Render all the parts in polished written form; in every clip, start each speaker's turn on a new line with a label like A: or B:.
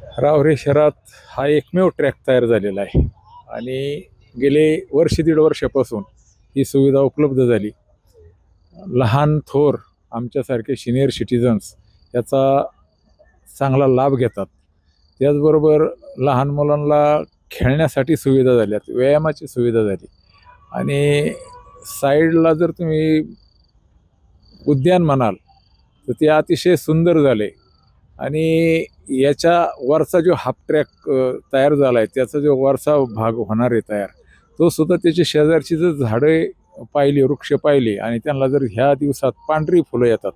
A: राहुरी शहरात हा एकमेव ट्रॅक तयार झालेला आहे आणि गेले वर्ष दीड वर्षापासून ही सुविधा उपलब्ध झाली. लहान थोर आमच्यासारखे सिनियर सिटीजन्स याचा चांगला लाभ घेतात. त्याचबरोबर लहान मुलांना खेळण्यासाठी सुविधा झाल्यात, व्यायामाची सुविधा झाली आणि साईडला जर तुम्ही उद्यान म्हणाल तर ते अतिशय सुंदर झाले. आणि याच्या वरचा जो हाफ ट्रॅक तयार झाला आहे, त्याचा जो वरचा भाग होणार आहे तयार, तो सुद्धा त्याची शेजारची जर झाडे पाहिली, वृक्ष पाहिले आणि त्यांना जर ह्या दिवसात पांढरी फुलं येतात,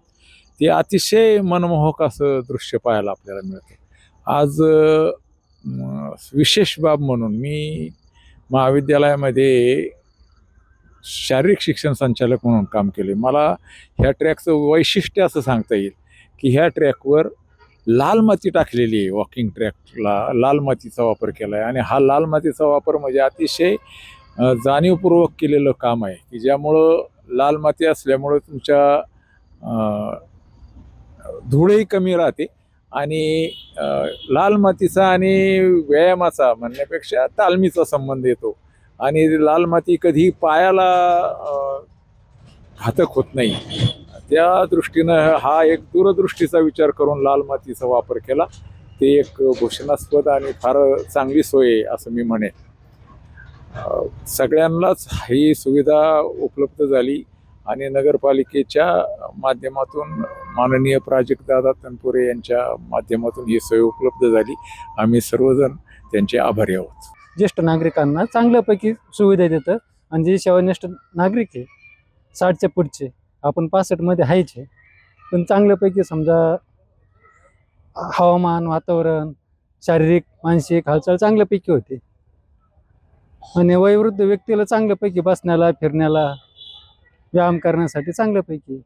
A: ते अतिशय मनमोहक असं दृश्य पाहायला आपल्याला मिळतं. आज विशेष बाब म्हणून मी महाविद्यालयामध्ये शारीरिक शिक्षण संचालक म्हणून काम केले. मला ह्या ट्रॅकचं वैशिष्ट्य असं सांगता येईल की ह्या ट्रॅकवर लाल माती टाकलेली आहे. वॉकिंग ट्रॅकला लाल मातीचा वापर केला आहे आणि हा लाल मातीचा वापर म्हणजे अतिशय जाणीवपूर्वक केलेलं काम आहे की ज्यामुळं लाल माती असल्यामुळं तुमच्या धूळही कमी राहते आणि लाल मातीचा आणि व्यायामाचा म्हणण्यापेक्षा तालमीचा संबंध येतो आणि लाल माती कधी पायाला घातक होत नाही. त्या दृष्टीनं हा एक दूरदृष्टीचा विचार करून लाल मातीचा वापर केला. ते एक घोषणास्पद आणि फार चांगली सोय आहे असं मी म्हणेन. सगळ्यांनाच ही सुविधा उपलब्ध झाली आणि नगरपालिकेच्या माध्यमातून माननीय प्राजक्तदादा तनपुरे यांच्या माध्यमातून ही सोय उपलब्ध झाली. आम्ही सर्वजण त्यांचे आभारी आहोत.
B: ज्येष्ठ नागरिकांना चांगल्यापैकी सुविधा देतं आणि जे सेवानिष्ठ नागरिक आहे 60च्या पुढचे, आपण 65मध्ये आहेचे, पण चांगल्यापैकी समजा हवामान, वातावरण, शारीरिक मानसिक हालचाल चांगल्यापैकी होते आणि वयोवृद्ध व्यक्तीला चांगल्यापैकी बसण्याला, फिरण्याला, व्यायाम करण्यासाठी चांगल्यापैकी